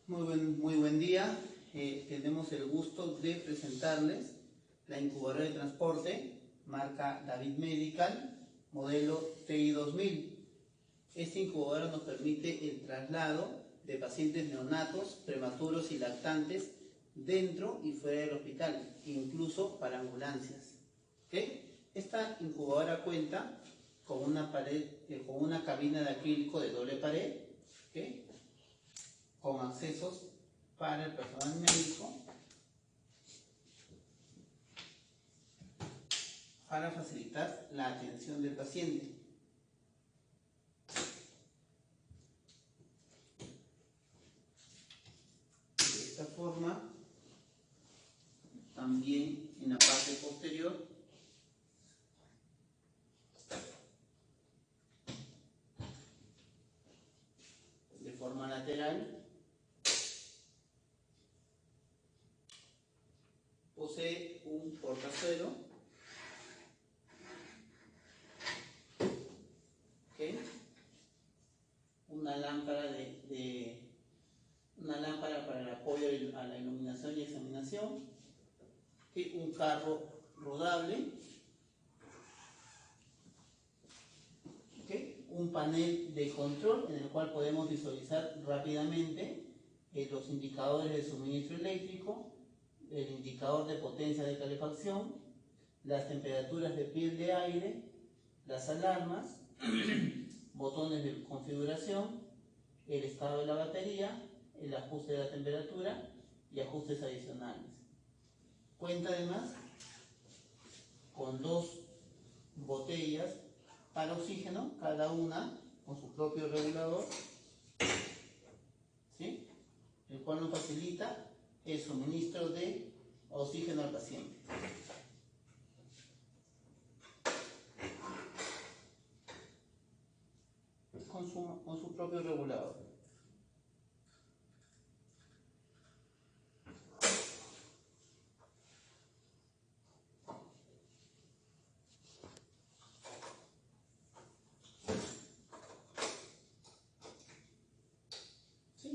Muy buen día. Tenemos el gusto de presentarles la incubadora de transporte marca David Medical, modelo TI 2000. Esta incubadora nos permite el traslado de pacientes neonatos, prematuros y lactantes dentro y fuera del hospital, incluso para ambulancias. Esta incubadora cuenta con con una cabina de acrílico de doble pared, con accesos para el personal médico para facilitar la atención del paciente. De esta forma, también en la parte posterior de forma lateral posee un portazuelo una lámpara para el apoyo a la iluminación y examinación, un carro rodable, un panel de control en el cual podemos visualizar rápidamente los indicadores de suministro eléctrico, el indicador de potencia de calefacción, las temperaturas de piel de aire, las alarmas, botones de configuración, el estado de la batería, el ajuste de la temperatura y ajustes adicionales. Cuenta además con 2 botellas para oxígeno, cada una con su propio regulador, el cual nos facilita el suministro de oxígeno al paciente. Con su propio regulador.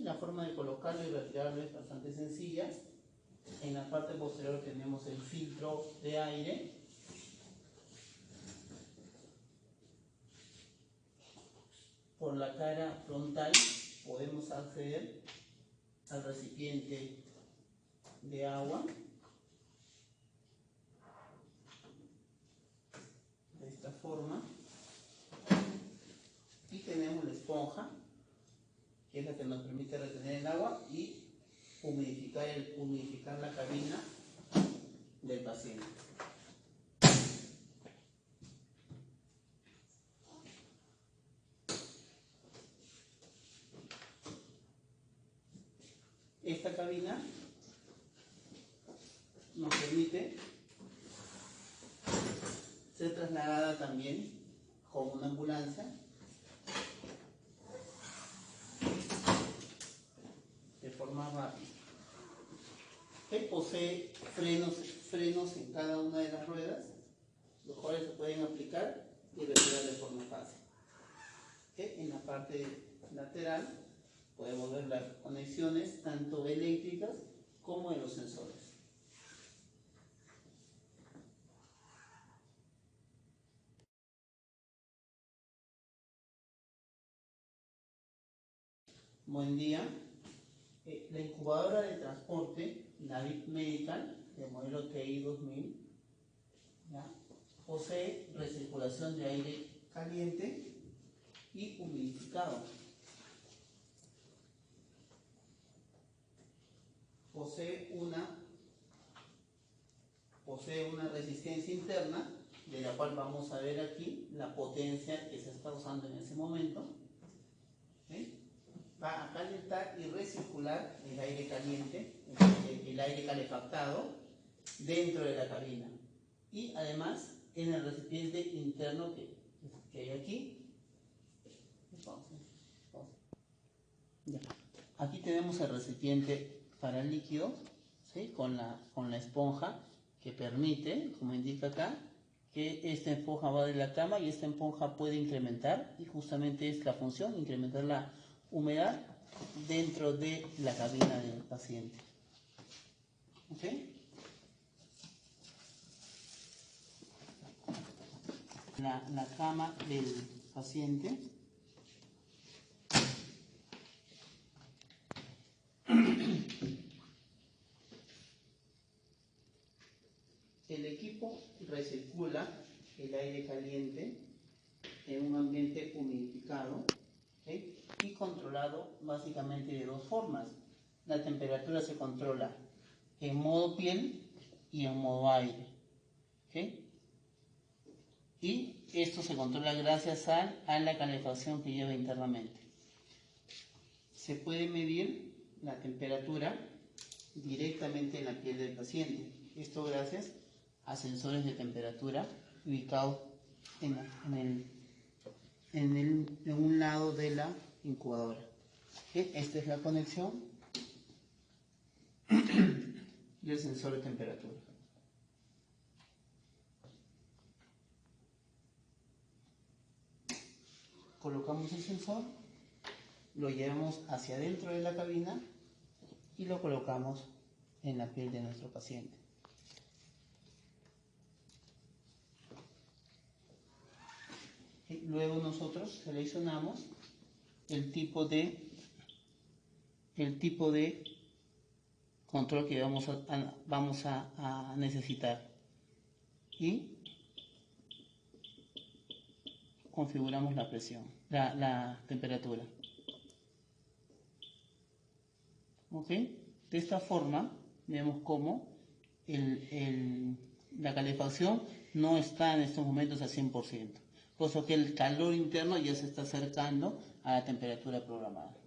La forma de colocarlo y retirarlo es bastante sencilla. En la parte posterior tenemos el filtro de aire. Por la cara frontal podemos acceder al recipiente de agua. De esta forma. Y tenemos la esponja, que es la que nos permite retener el agua y humidificar la cabina del paciente. Esta cabina nos permite ser trasladada también con una ambulancia de forma rápida. Posee frenos en cada una de las ruedas, los cuales se pueden aplicar y retirar de forma fácil. En la parte lateral podemos ver las conexiones tanto eléctricas como de los sensores. Buen día. La incubadora de transporte David Medical de modelo TI 2000 posee recirculación de aire caliente y humidificado. Posee una resistencia interna, de la cual vamos a ver aquí la potencia que se está usando en ese momento. Va a calentar y recircular el aire caliente, el aire calefactado, dentro de la cabina. Y además en el recipiente interno que hay aquí. Aquí tenemos el recipiente para el líquido, con la esponja que permite, como indica acá, que esta esponja va de la cama y esta esponja puede incrementar, y justamente es la función, incrementar la humedad dentro de la cabina del paciente. ¿Ok? La cama del paciente. El equipo recircula el aire caliente en un ambiente humidificado, ¿okay? Y controlado básicamente de dos formas. La temperatura se controla en modo piel y en modo aire, ¿okay? Y esto se controla gracias a la calefacción que lleva internamente. Se puede medir la temperatura directamente en la piel del paciente. Esto gracias a sensores de temperatura ubicados en un lado de la incubadora. ¿Okay? Esta es la conexión del sensor de temperatura. Colocamos el sensor, lo llevamos hacia adentro de la cabina y lo colocamos en la piel de nuestro paciente. Luego nosotros seleccionamos el tipo de control que vamos a necesitar y configuramos la presión, la temperatura. ¿Ok? De esta forma vemos cómo la calefacción no está en estos momentos al 100%, puesto que el calor interno ya se está acercando a la temperatura programada.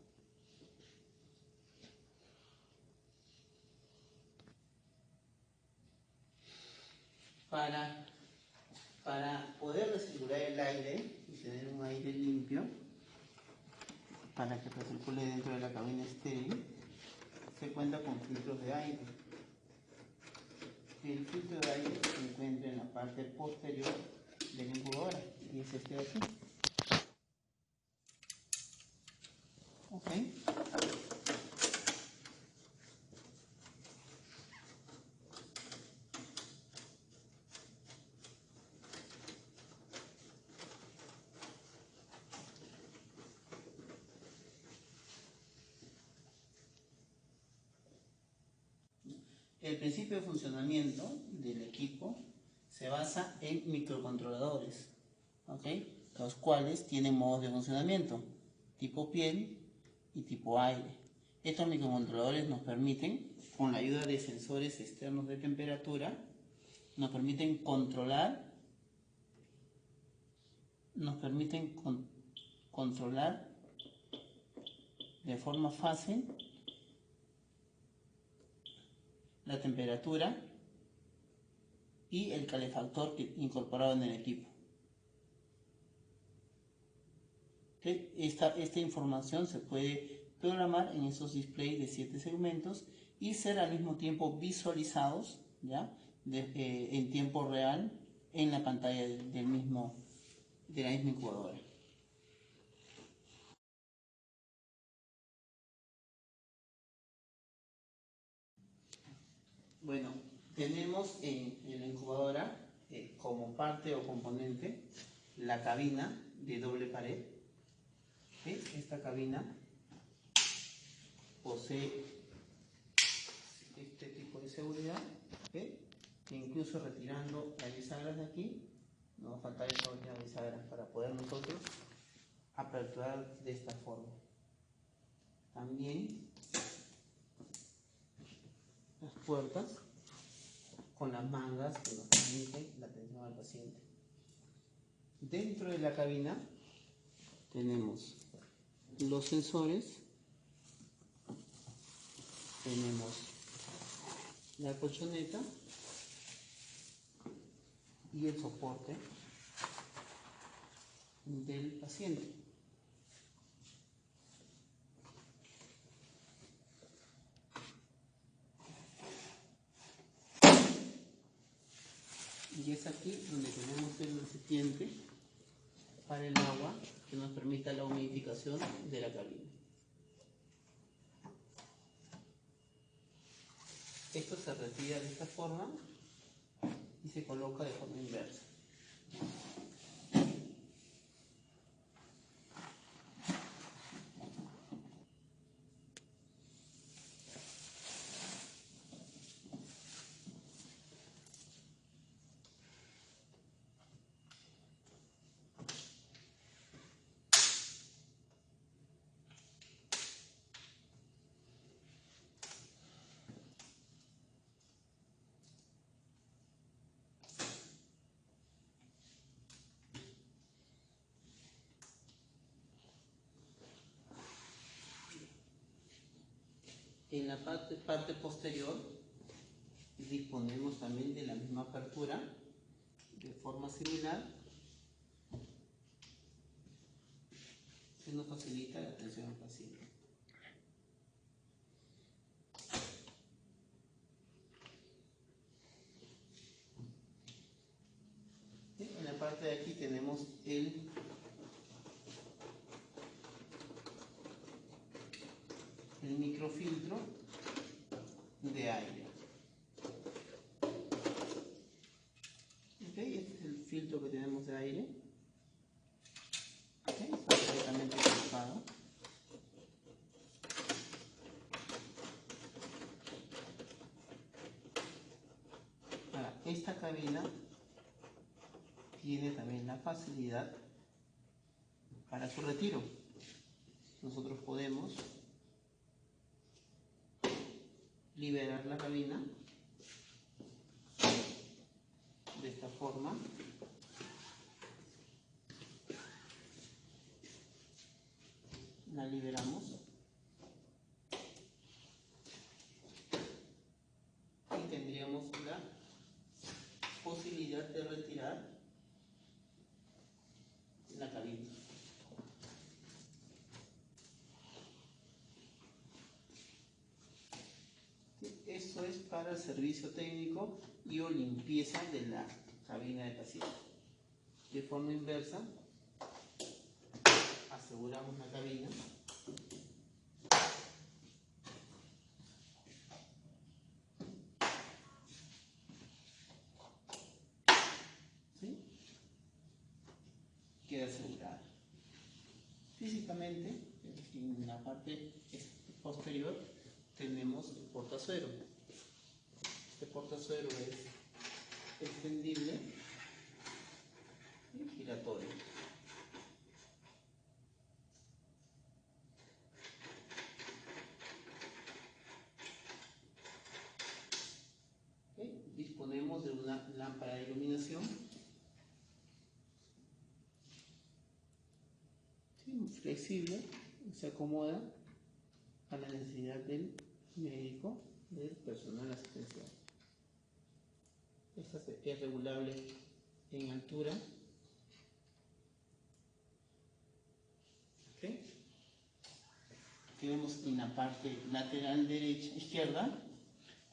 Para poder recircular el aire y tener un aire limpio, para que recircule dentro de la cabina estéril, se cuenta con filtros de aire. El filtro de aire se encuentra en la parte posterior de la incubadora y es este de aquí. ¿Ok? El principio de funcionamiento del equipo se basa en microcontroladores, ¿okay? Los cuales tienen modos de funcionamiento, tipo piel y tipo aire. Estos microcontroladores nos permiten, con la ayuda de sensores externos de temperatura, nos permiten controlar de forma fácil la temperatura y el calefactor incorporado en el equipo. ¿Okay? Esta información se puede programar en esos displays de 7 segmentos y ser al mismo tiempo visualizados, ¿ya? En tiempo real en la pantalla de la misma incubadora. Bueno, tenemos en la incubadora como parte o componente la cabina de doble pared. ¿Sí? Esta cabina posee este tipo de seguridad, ¿sí? Que incluso retirando las bisagras de aquí, nos va a faltar esta última bisagra para poder nosotros aperturar de esta forma. También las puertas con las mangas que nos permiten la atención al paciente. Dentro de la cabina tenemos los sensores, tenemos la colchoneta y el soporte del paciente. Y es aquí donde tenemos el recipiente para el agua que nos permita la humidificación de la cabina. Esto se retira de esta forma y se coloca de forma inversa. En la parte posterior disponemos también de la misma apertura de forma similar, que nos facilita la atención al paciente. En la parte de aquí tenemos el microfiltro de aire. Okay, este es el filtro que tenemos de aire. Okay, está perfectamente colocado. Ahora, esta cabina tiene también la facilidad para su retiro. Nosotros podemos liberar la cabina de esta forma. La liberamos y tendríamos la posibilidad de retirar la cabina. Esto es para el servicio técnico y o limpieza de la cabina de paciente. De forma inversa, aseguramos la cabina. ¿Sí? Queda asegurada. Físicamente, en la parte posterior, tenemos el portazuero. Este portazuero es extendible y giratorio. ¿Okay? Disponemos de una lámpara de iluminación. ¿Sí? Flexible, se acomoda a la necesidad del médico, del personal asistencial. Esta es regulable en altura. ¿Okay? Tenemos en la parte lateral derecha, izquierda,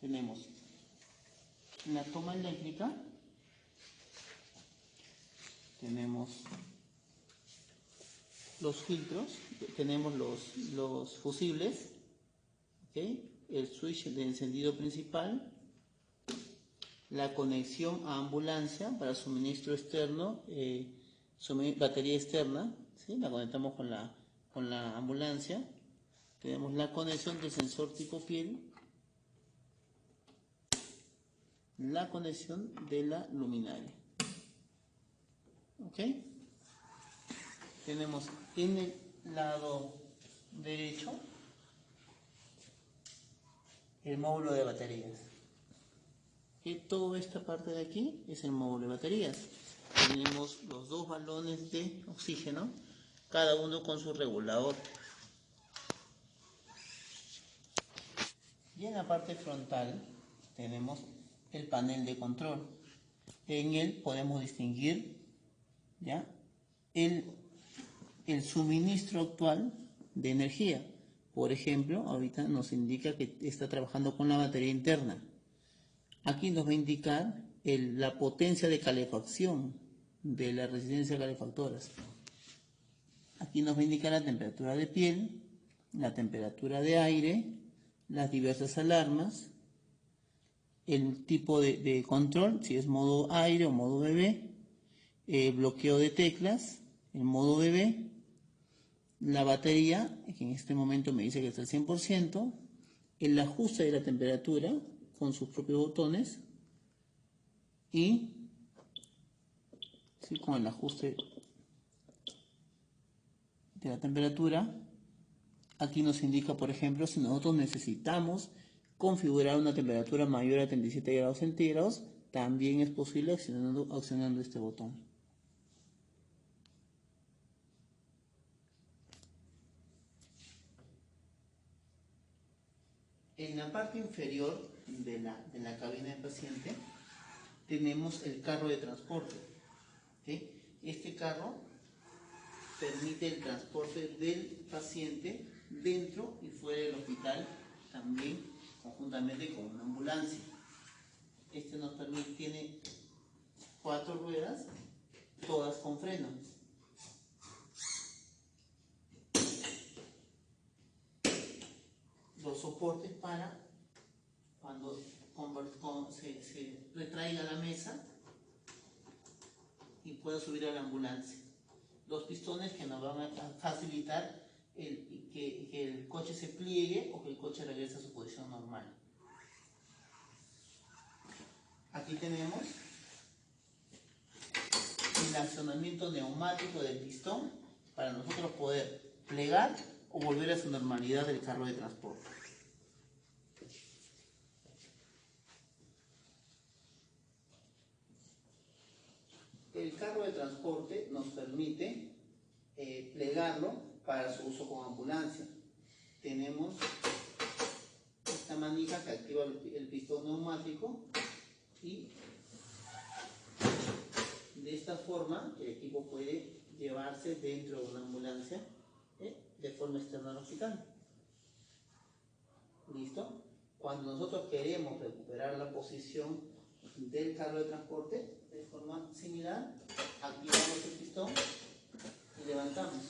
tenemos la toma eléctrica, tenemos los filtros, tenemos los fusibles, ¿okay? El switch de encendido principal, la conexión a ambulancia para suministro externo, batería externa, ¿sí? La conectamos con la ambulancia. Tenemos la conexión del sensor tipo piel, la conexión de la luminaria. ¿Ok? Tenemos en el lado derecho el módulo de baterías. Y toda esta parte de aquí es el módulo de baterías. Tenemos los dos balones de oxígeno, cada uno con su regulador. Y en la parte frontal tenemos el panel de control. En él podemos distinguir, ¿ya?, el suministro actual de energía. Por ejemplo, ahorita nos indica que está trabajando con la batería interna. Aquí nos va a indicar la potencia de calefacción de las resistencias calefactoras. Aquí nos va a indicar la temperatura de piel, la temperatura de aire, las diversas alarmas, el tipo de control, si es modo aire o modo bebé, bloqueo de teclas, el modo bebé, la batería, que en este momento me dice que está al 100%, el ajuste de la temperatura con sus propios botones y ¿sí? Con el ajuste de la temperatura. Aquí nos indica, por ejemplo, si nosotros necesitamos configurar una temperatura mayor a 37 grados centígrados, también es posible accionando este botón. En la parte inferior de la cabina del paciente tenemos el carro de transporte. ¿Sí? Este carro permite el transporte del paciente dentro y fuera del hospital, también conjuntamente con una ambulancia. Este nos permite, tiene 4 ruedas, todas con freno. Los soportes para cuando se retraiga la mesa y pueda subir a la ambulancia. Los pistones que nos van a facilitar que el coche se pliegue o que el coche regrese a su posición normal. Aquí tenemos el accionamiento neumático del pistón para nosotros poder plegar o volver a su normalidad del carro de transporte. El carro de transporte nos permite plegarlo para su uso con ambulancia. Tenemos esta manija que activa el pistón neumático y de esta forma el equipo puede llevarse dentro de una ambulancia de forma externa al hospital. ¿Listo? Cuando nosotros queremos recuperar la posición del carro de transporte de forma similar, activamos el pistón y levantamos.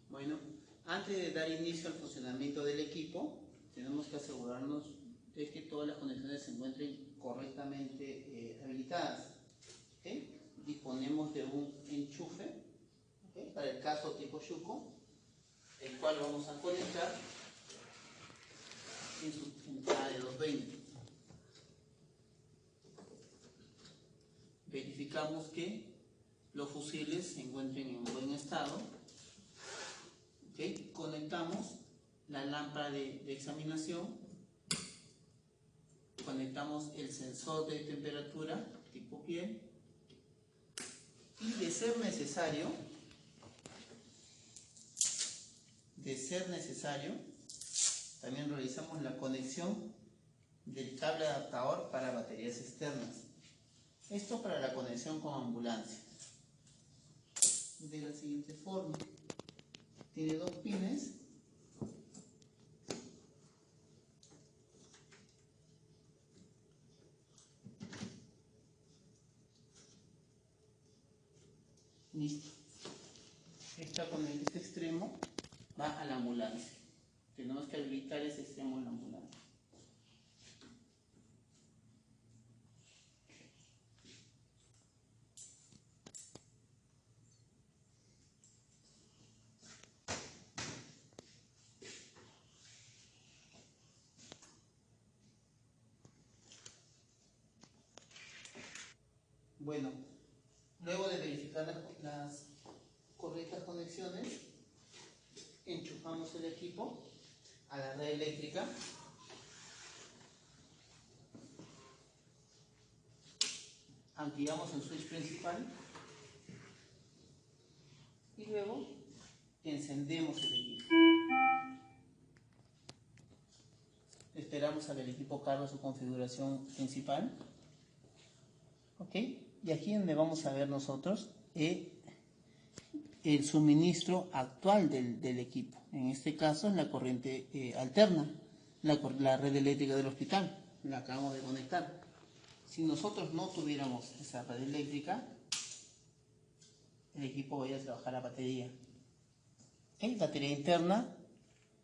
Bueno, antes de dar inicio al funcionamiento del equipo, tenemos que asegurarnos de que todas las conexiones se encuentren correctamente habilitadas. ¿Okay? Disponemos de un enchufe, ¿okay? Para el caso tipo Shuko, el cual vamos a conectar en su entrada de 220. Verificamos que los fusibles se encuentren en buen estado. ¿Okay? Conectamos la lámpara de examinación, conectamos el sensor de temperatura tipo piel y de ser necesario, también realizamos la conexión del cable adaptador para baterías externas. Esto para la conexión con ambulancia. De la siguiente forma. Tiene 2 pines. Listo. Con este extremo va a la ambulancia. Tenemos que habilitar ese extremo en la ambulancia. Bueno, luego de verificar las correctas conexiones, enchufamos el equipo a la red eléctrica. Activamos el switch principal y luego encendemos el equipo. Esperamos a que el equipo cargue su configuración principal. ¿Ok? Y aquí es donde vamos a ver nosotros el suministro actual del equipo. En este caso es la corriente alterna, la red eléctrica del hospital. La acabamos de conectar. Si nosotros no tuviéramos esa red eléctrica, el equipo vaya a trabajar a batería. ¿Okay? Batería interna,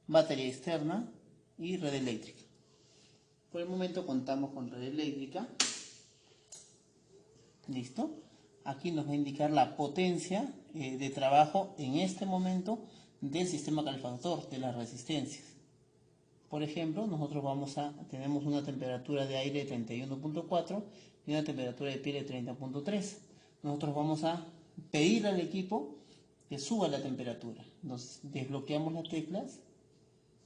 batería externa y red eléctrica. Por el momento contamos con red eléctrica. ¿Listo? Aquí nos va a indicar la potencia de trabajo en este momento del sistema calefactor, de las resistencias. Por ejemplo, nosotros tenemos una temperatura de aire de 31.4 y una temperatura de piel de 30.3. Nosotros vamos a pedir al equipo que suba la temperatura. Nos desbloqueamos las teclas,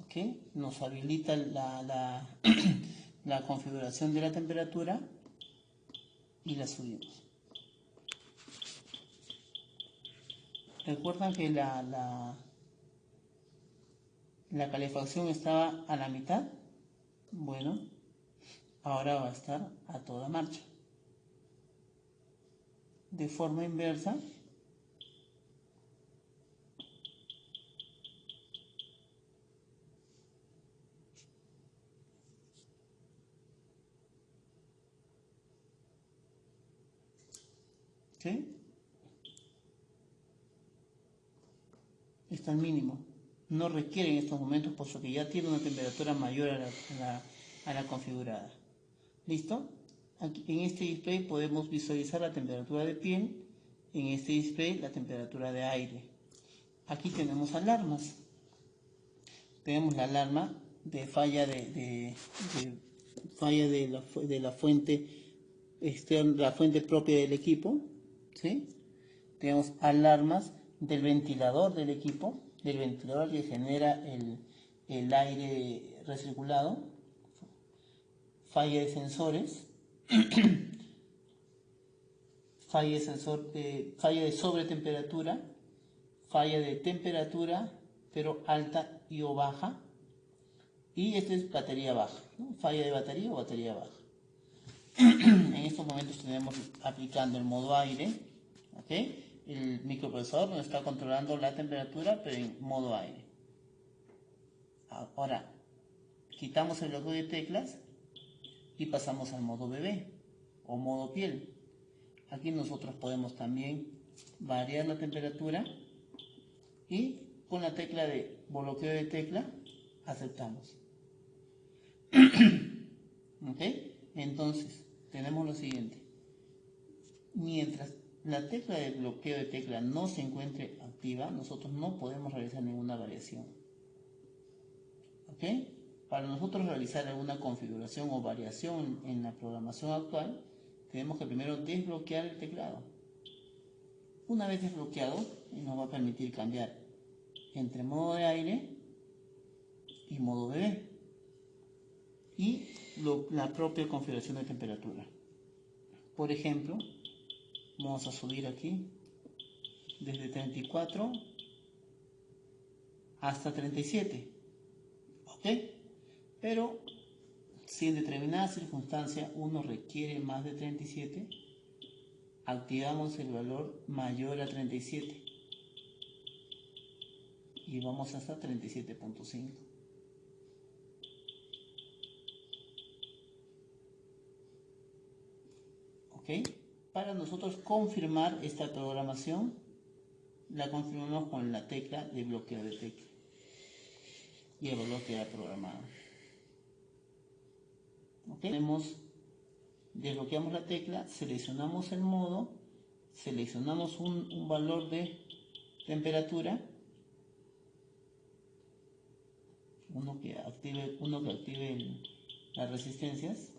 ¿okay? Nos habilita la configuración de la temperatura y la subimos. ¿Recuerdan que la calefacción estaba a la mitad? Bueno, ahora va a estar a toda marcha. De forma inversa, ¿sí? Está al mínimo. No requiere en estos momentos, puesto que ya tiene una temperatura mayor a la configurada. ¿Listo? Aquí, en este display podemos visualizar la temperatura de piel, en este display la temperatura de aire. Aquí tenemos alarmas. Tenemos la alarma de falla falla de la fuente externa, la fuente propia del equipo, ¿sí? Tenemos alarmas del ventilador del equipo, del ventilador que genera el aire recirculado, falla de sensores, falla de sobretemperatura, falla de temperatura, pero alta y o baja, y esta es batería baja, ¿no? Falla de batería o batería baja. En estos momentos tenemos aplicando el modo aire, ¿okay? El microprocesador nos está controlando la temperatura, pero en modo aire. Ahora, quitamos el bloqueo de teclas y pasamos al modo bebé o modo piel. Aquí nosotros podemos también variar la temperatura y con la tecla de bloqueo de tecla aceptamos. ¿Ok? Entonces, tenemos lo siguiente. Mientras la tecla de bloqueo de tecla no se encuentre activa, nosotros no podemos realizar ninguna variación. ¿Ok? Para nosotros realizar alguna configuración o variación en la programación actual, tenemos que primero desbloquear el teclado. Una vez desbloqueado, nos va a permitir cambiar entre modo de aire y modo bebé. Y la propia configuración de temperatura. Por ejemplo, vamos a subir aquí desde 34 hasta 37, ¿ok? Pero si en determinada circunstancia uno requiere más de 37, activamos el valor mayor a 37 y vamos hasta 37.5. ¿Ok? Para nosotros confirmar esta programación, la confirmamos con la tecla de bloqueo de tecla y el valor queda programado. ¿Ok? Desbloqueamos la tecla, seleccionamos el modo, seleccionamos un valor de temperatura, uno que active las resistencias,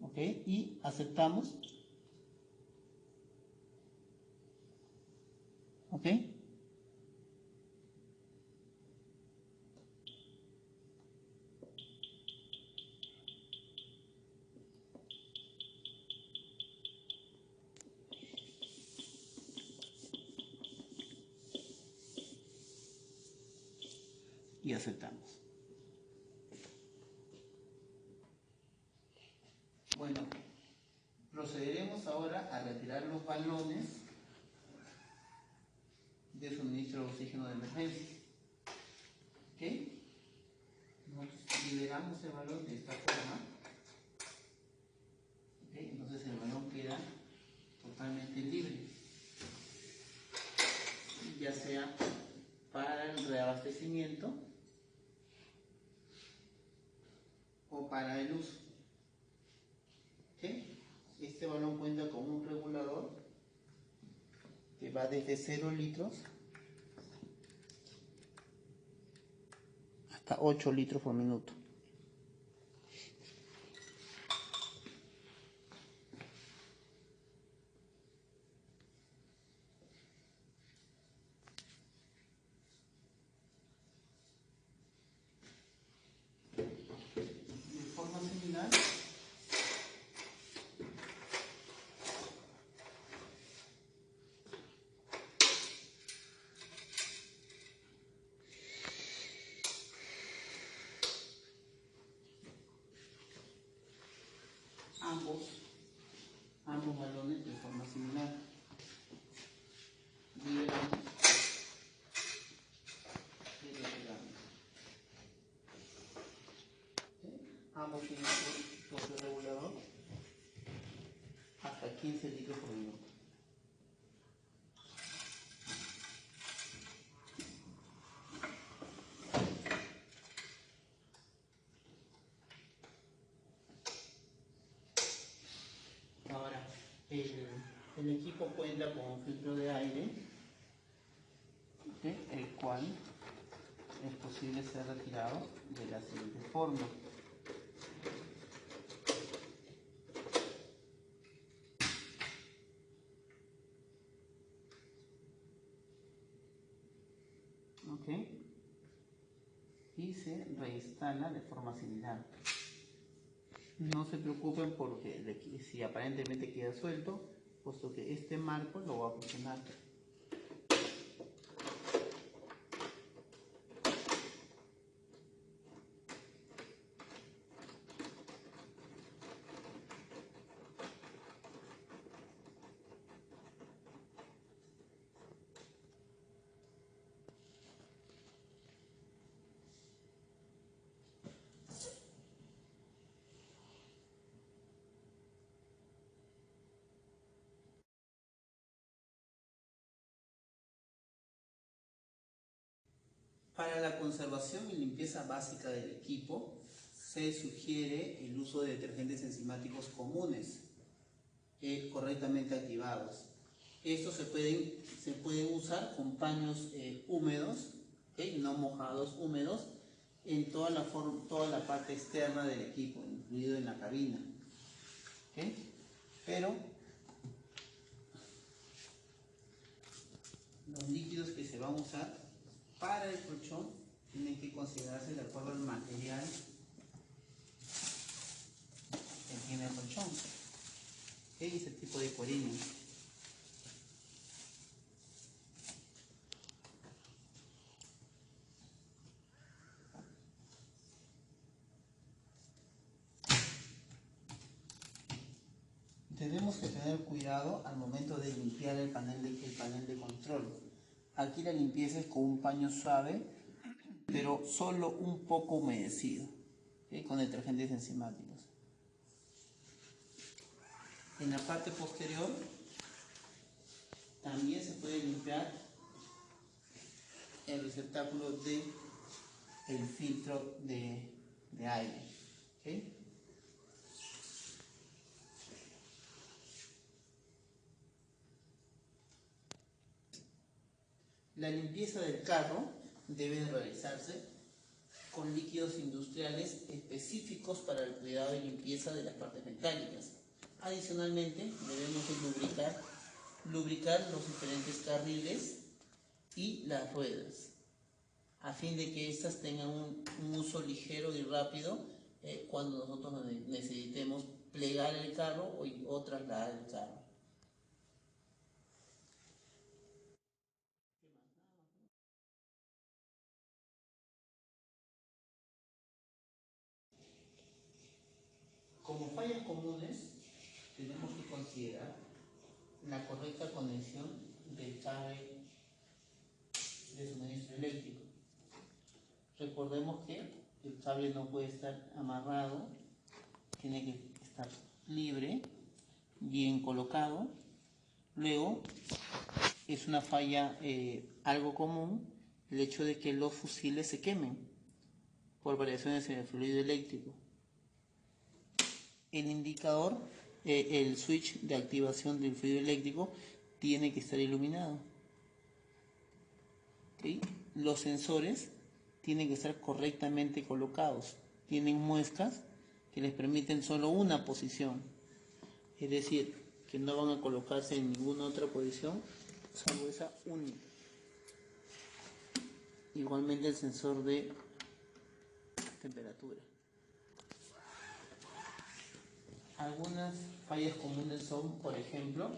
¿ok? Y aceptamos, ¿ok? Y aceptamos. Bueno, procederemos ahora a retirar los balones de suministro de oxígeno de emergencia. ¿Ok? Nosotros liberamos el balón de esta forma. ¿Okay? Entonces el balón queda totalmente libre, ya sea para el reabastecimiento o para el uso. ¿Okay? Este balón cuenta con un regulador que va desde 0 litros hasta 8 litros por minuto. De forma similar, ambos balones de forma similar. Liberamos y retiramos. ¿Okay? Ambos tienen su propio regulador hasta 15 litros por minuto. Ahora, el equipo cuenta con un filtro de aire, ¿okay? El cual es posible ser retirado de la siguiente forma. ¿Okay? Y se reinstala de forma similar. No se preocupen porque si aparentemente queda suelto, puesto que este marco lo va a funcionar. Para la conservación y limpieza básica del equipo, se sugiere el uso de detergentes enzimáticos comunes, correctamente activados. Estos se pueden usar con paños húmedos, no mojados, húmedos, en toda la parte externa del equipo, incluido en la cabina. Pero los líquidos que se van a usar para el colchón tienen que considerarse de acuerdo al material que tiene el colchón. Ese tipo de corina. Tenemos que tener cuidado al momento de limpiar el panel de control. Aquí la limpieza es con un paño suave, pero solo un poco humedecido, con detergentes enzimáticos. En la parte posterior también se puede limpiar el receptáculo del filtro de aire. ¿Okay? La limpieza del carro debe realizarse con líquidos industriales específicos para el cuidado y limpieza de las partes metálicas. Adicionalmente, debemos lubricar los diferentes carriles y las ruedas, a fin de que éstas tengan un uso ligero y rápido cuando nosotros necesitemos plegar el carro o trasladar el carro. Como fallas comunes, tenemos que considerar la correcta conexión del cable de suministro eléctrico. Recordemos que el cable no puede estar amarrado, tiene que estar libre, bien colocado. Luego, es una falla algo común el hecho de que los fusibles se quemen por variaciones en el fluido eléctrico. El indicador, el switch de activación del fluido eléctrico tiene que estar iluminado. ¿Okay? Los sensores tienen que estar correctamente colocados. Tienen muescas que les permiten solo una posición. Es decir, que no van a colocarse en ninguna otra posición salvo esa única. Igualmente el sensor de temperatura. Algunas fallas comunes son, por ejemplo,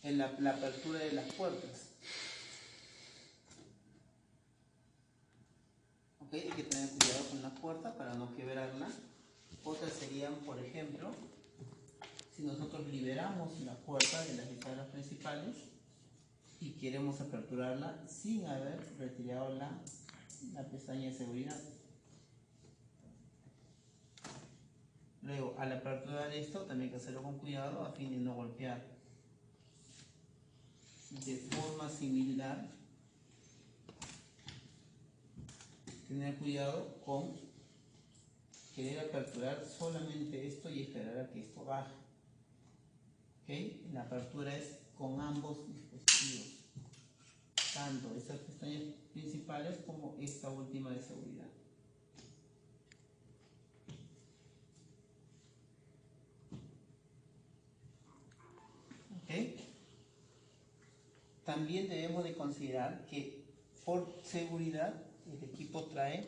en la apertura de las puertas. ¿Okay? Hay que tener cuidado con la puerta para no quebrarla. Otras serían, por ejemplo, si nosotros liberamos la puerta de las bisagras principales y queremos aperturarla sin haber retirado la pestaña de seguridad. Luego, al aperturar esto, también hay que hacerlo con cuidado a fin de no golpear. De forma similar, tener cuidado con querer aperturar solamente esto y esperar a que esto baje. ¿Okay? La apertura es con ambos dispositivos, tanto estas pestañas principales como esta última de seguridad. ¿Okay? También debemos de considerar que por seguridad el equipo trae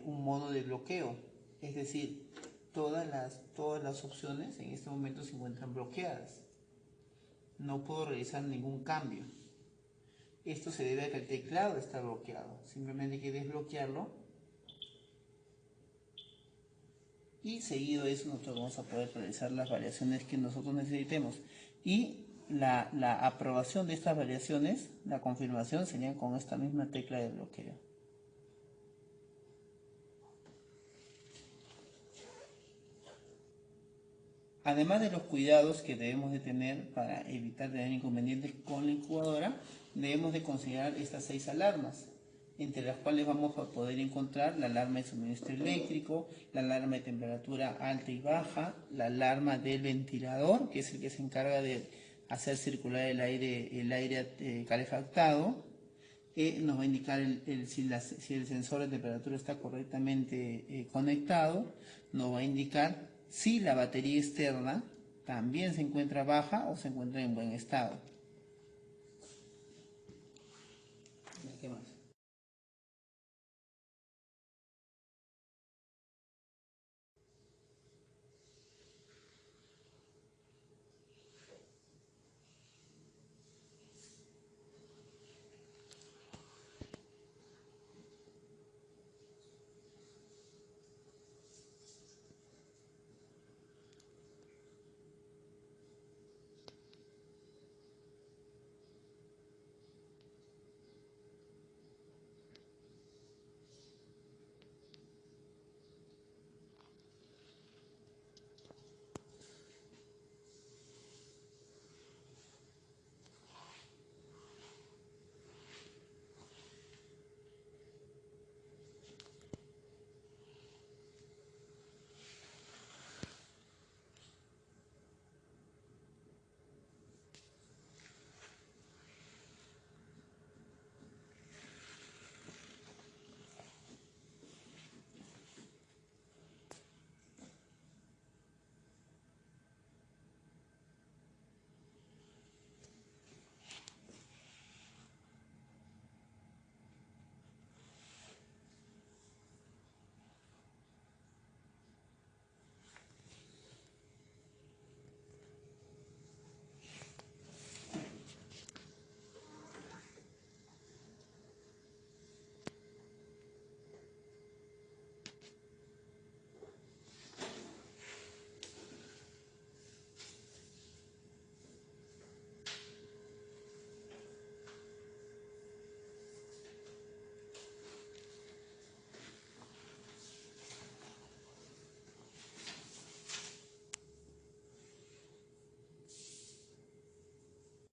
un modo de bloqueo, es decir, todas las opciones en este momento se encuentran bloqueadas. No puedo realizar ningún cambio. Esto se debe a que el teclado está bloqueado. Simplemente hay que desbloquearlo y seguido de eso nosotros vamos a poder realizar las variaciones que nosotros necesitemos. Y la aprobación de estas variaciones, la confirmación, serían con esta misma tecla de bloqueo. Además de los cuidados que debemos de tener para evitar tener inconvenientes con la incubadora, debemos de considerar estas 6 alarmas, entre las cuales vamos a poder encontrar la alarma de suministro eléctrico, la alarma de temperatura alta y baja, la alarma del ventilador, que es el que se encarga de hacer circular el aire calefactado. Nos va a indicar si el sensor de temperatura está correctamente conectado, nos va a indicar si la batería externa también se encuentra baja o se encuentra en buen estado. ¿Qué más?